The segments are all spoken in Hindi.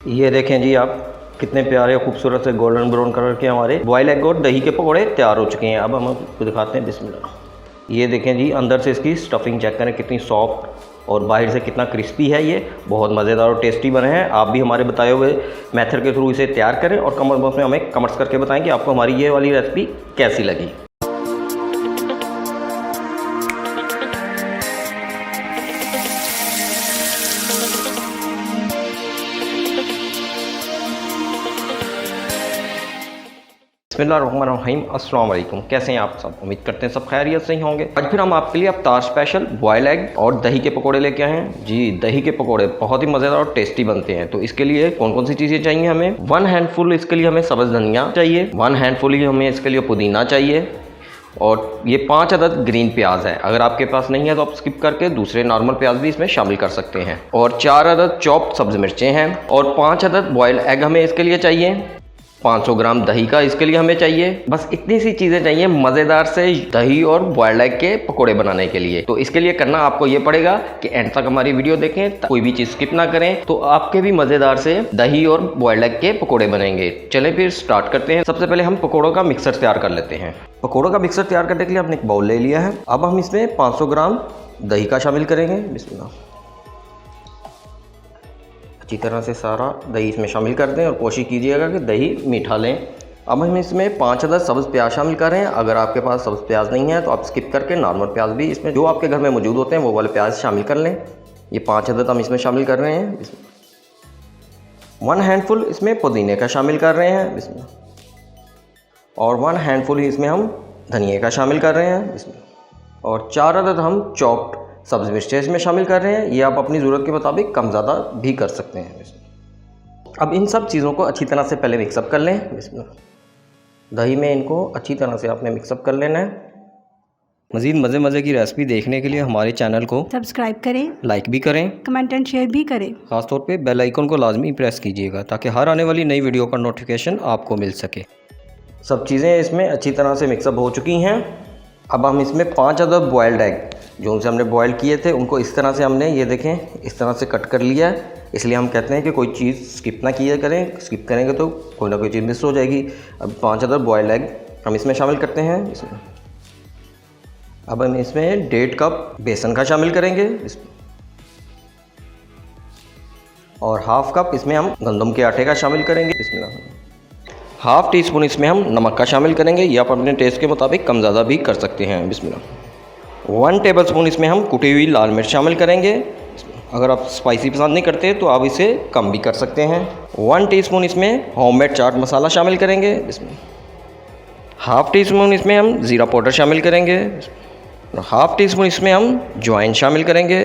ये देखें जी आप, कितने प्यारे और खूबसूरत से गोल्डन ब्राउन कलर के हमारे बॉयल एग और दही के पकौड़े तैयार हो चुके हैं। अब हम आपको दिखाते हैं। बिस्मिल्लाह। ये देखें जी, अंदर से इसकी स्टफिंग चेक करें कितनी सॉफ्ट और बाहर से कितना क्रिस्पी है। ये बहुत मज़ेदार और टेस्टी बने हैं। आप भी हमारे बताए हुए मेथड के थ्रू इसे तैयार करें और कमेंट बॉक्स में हमें कमेंट्स करके बताएं कि आपको हमारी ये वाली रेसिपी कैसी लगी। बिस्मिल्लाहिर्रहमानिर्रहीम। अस्सलाम वालेकुम। कैसे हैं आप सब? उम्मीद करते हैं सब खैरियत से ही होंगे। आज फिर हम आपके लिए अफ्तार स्पेशल बॉयल एग और दही के पकोड़े लेके आए हैं जी। दही के पकोड़े बहुत ही मज़ेदार और टेस्टी बनते हैं। तो इसके लिए कौन कौन सी चीज़ें चाहिए हमें? 1 हैंडफुल इसके लिए हमें सब्ज़ धनिया चाहिए, 1 हैंडफुल ही हमें इसके लिए पुदीना चाहिए, और ये 5 अदद ग्रीन प्याज है। अगर आपके पास नहीं है तो आप स्किप करके दूसरे नॉर्मल प्याज भी इसमें शामिल कर सकते हैं। और 4 अदद चॉप सब्ज़ मिर्चें हैं, और 5 अदद बॉयल एग हमें इसके लिए चाहिए। 500 ग्राम दही का इसके लिए हमें चाहिए। बस इतनी सी चीज़ें चाहिए मज़ेदार से दही और बॉयल्ड एग के पकोड़े बनाने के लिए। तो इसके लिए करना आपको ये पड़ेगा कि एंड तक हमारी वीडियो देखें, कोई भी चीज़ स्किप ना करें, तो आपके भी मज़ेदार से दही और बॉयल्ड एग के पकोड़े बनेंगे। चलें फिर स्टार्ट करते हैं। सबसे पहले हम पकोड़ों का मिक्सर तैयार कर लेते हैं। पकोड़ों का मिक्सर तैयार करने के लिए हमने एक बाउल ले लिया है। अब हम इसमें 500 ग्राम दही का शामिल करेंगे। बिस्मिल्लाह। अच्छी तरह से सारा दही इसमें शामिल कर दें और कोशिश कीजिएगा कि दही मीठा लें। अब हम इसमें 5 अदद सब्ज़ प्याज शामिल कर रहे हैं। अगर आपके पास सब्ज़ प्याज नहीं है तो आप स्किप करके नॉर्मल प्याज भी इसमें जो आपके घर में मौजूद होते हैं वो वाले प्याज शामिल कर लें। ये 5 अदद हम इसमें शामिल कर रहे हैं। 1 हैंडफुल इसमें पुदीने का शामिल कर रहे हैं। इसमें और 1 हैंडफुल ही इसमें हम धनिए का शामिल कर रहे हैं। इसमें और 4 अदद हम चॉप्ड सब्ज़ मिर्चें इसमें शामिल कर रहे हैं। ये आप अपनी ज़रूरत के मुताबिक कम ज़्यादा भी कर सकते हैं। अब इन सब चीज़ों को अच्छी तरह से पहले मिक्सअप कर लें। इसमें दही में इनको अच्छी तरह से आपने मिक्सअप कर लेना है। मज़ीद मज़े की रेसिपी देखने के लिए हमारे चैनल को सब्सक्राइब करें, लाइक भी करें, कमेंट एंड शेयर भी करें। ख़ासतौर पे बेल आइकन को लाजमी प्रेस कीजिएगा ताकि हर आने वाली नई वीडियो का नोटिफिकेशन आपको मिल सके। सब चीज़ें इसमें अच्छी तरह से मिक्सअप हो चुकी हैं। अब हम इसमें 5 अदद बॉयल्ड एग जो उनसे हमने बॉयल किए थे उनको इस तरह से हमने, ये देखें, इस तरह से कट कर लिया है। इसलिए हम कहते हैं कि कोई चीज़ स्किप ना किया करें। स्किप करेंगे तो कोई ना कोई चीज़ मिस हो जाएगी। अब 5 अदद बॉयल्ड एग हम इसमें शामिल करते हैं। इसमें अब हम इसमें 1.5 कप बेसन का शामिल करेंगे और 1/2 कप इसमें हम गंदम के आटे का शामिल करेंगे। इसमें 1/2 टीस्पून इसमें हम नमक का शामिल करेंगे। ये आप अपने टेस्ट के मुताबिक कम ज़्यादा भी कर सकते हैं। बिस्मिल्लाह। 1 टेबलस्पून इसमें हम कुटी हुई लाल मिर्च शामिल करेंगे। अगर आप स्पाइसी पसंद नहीं करते तो आप इसे कम भी कर सकते हैं। 1 टीस्पून इसमें होममेड चाट मसाला शामिल करेंगे। इसमें 1/2 टीस्पून इसमें हम ज़ीरा पाउडर शामिल करेंगे। 1/2 टीस्पून इसमें हम अजवाइन शामिल करेंगे।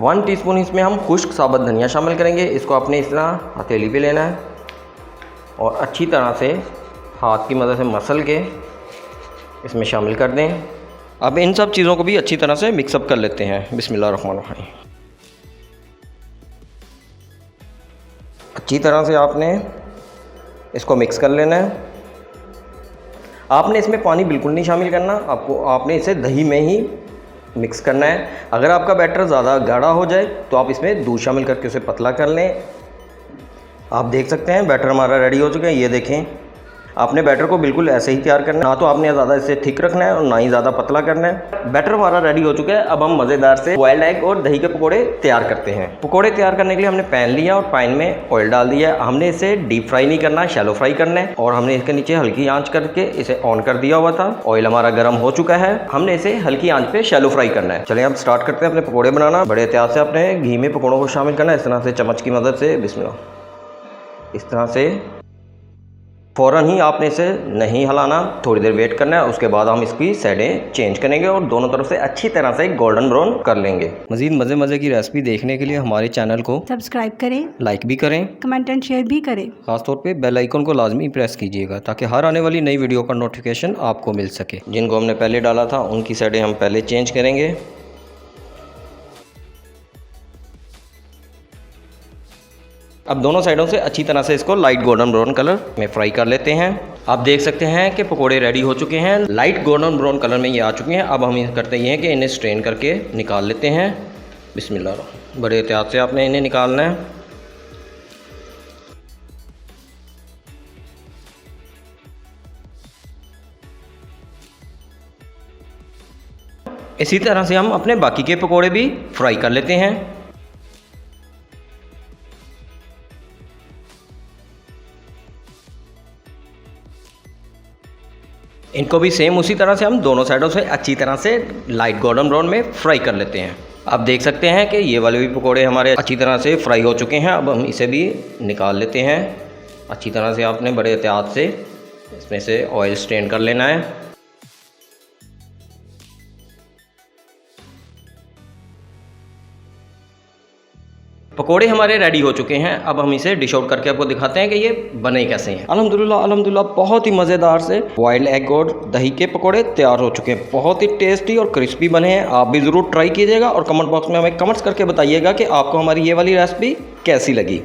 1 टीस्पून इसमें हम खुश्क साबुत धनिया शामिल करेंगे। इसको आपने इस तरह हथेली पे लेना है और अच्छी तरह से हाथ की मदद से मसल के इसमें शामिल कर दें। अब इन सब चीज़ों को भी अच्छी तरह से मिक्सअप कर लेते हैं। बिस्मिल्लाहिर्रहमानिर्रहीम। अच्छी तरह से आपने इसको मिक्स कर लेना है। आपने इसमें पानी बिल्कुल नहीं शामिल करना, आपने इसे दही में ही मिक्स करना है। अगर आपका बैटर ज़्यादा गाढ़ा हो जाए तो आप इसमें दूध शामिल करके उसे पतला कर लें। आप देख सकते हैं बैटर हमारा रेडी हो चुका है। ये देखें, आपने बैटर को बिल्कुल ऐसे ही तैयार करना है, ना तो आपने ज़्यादा इसे थिक रखना है और ना ही ज़्यादा पतला करना है। बैटर हमारा रेडी हो चुका है। अब हम मज़ेदार से बॉयल्ड एग और दही के पकोड़े तैयार करते हैं। पकोड़े तैयार करने के लिए हमने पैन लिया और पैन में ऑयल डाल दिया। हमने इसे डीप फ्राई नहीं करना है, शैलो फ्राई करना है। और हमने इसके नीचे हल्की आंच करके इसे ऑन कर दिया हुआ था। ऑयल हमारा गर्म हो चुका है। हमने इसे हल्की आंच पे शैलो फ्राई करना है। चलिए अब स्टार्ट करते हैं अपने पकोड़े बनाना। बड़े एहतियात से आपने घी में पकोड़ों को शामिल करना है, इस तरह से चम्मच की मदद से। बिस्मिल्लाह। इस तरह से फ़ौरन ही आपने इसे नहीं हिलाना, थोड़ी देर वेट करना है। उसके बाद हम इसकी साइडें चेंज करेंगे और दोनों तरफ से अच्छी तरह से गोल्डन ब्राउन कर लेंगे। मज़ीद मज़े की रेसिपी देखने के लिए हमारे चैनल को सब्सक्राइब करें, लाइक भी करें, कमेंट एंड शेयर भी करें। खासतौर पे बेल आइकन को लाजमी प्रेस कीजिएगा ताकि हर आने वाली नई वीडियो का नोटिफिकेशन आपको मिल सके। जिनको हमने पहले डाला था उनकी साइडें हम पहले चेंज करेंगे। अब दोनों साइडों से अच्छी तरह से इसको लाइट गोल्डन ब्राउन कलर में फ्राई कर लेते हैं। आप देख सकते हैं कि पकोड़े रेडी हो चुके हैं, लाइट गोल्डन ब्राउन कलर में ये आ चुके हैं। अब हम करते ये हैं कि इन्हें स्ट्रेन करके निकाल लेते हैं। बिस्मिल्लाह। बड़े एहतियात से आपने इन्हें निकालना है। इसी तरह से हम अपने बाकी के पकोड़े भी फ्राई कर लेते हैं। इनको भी सेम उसी तरह से हम दोनों साइडों से अच्छी तरह से लाइट गोल्डन ब्राउन में फ्राई कर लेते हैं। आप देख सकते हैं कि ये वाले भी पकोड़े हमारे अच्छी तरह से फ्राई हो चुके हैं। अब हम इसे भी निकाल लेते हैं। अच्छी तरह से आपने बड़े एहतियात से इसमें से ऑयल स्ट्रेन कर लेना है। पकोड़े हमारे रेडी हो चुके हैं। अब हम इसे डिश आउट करके आपको दिखाते हैं कि ये बने कैसे हैं। अल्हम्दुलिल्लाह बहुत ही मज़ेदार से बॉइल्ड एग और दही के पकोड़े तैयार हो चुके हैं। बहुत ही टेस्टी और क्रिस्पी बने हैं। आप भी ज़रूर ट्राई कीजिएगा और कमेंट बॉक्स में हमें कमेंट्स करके बताइएगा कि आपको हमारी ये वाली रेसिपी कैसी लगी।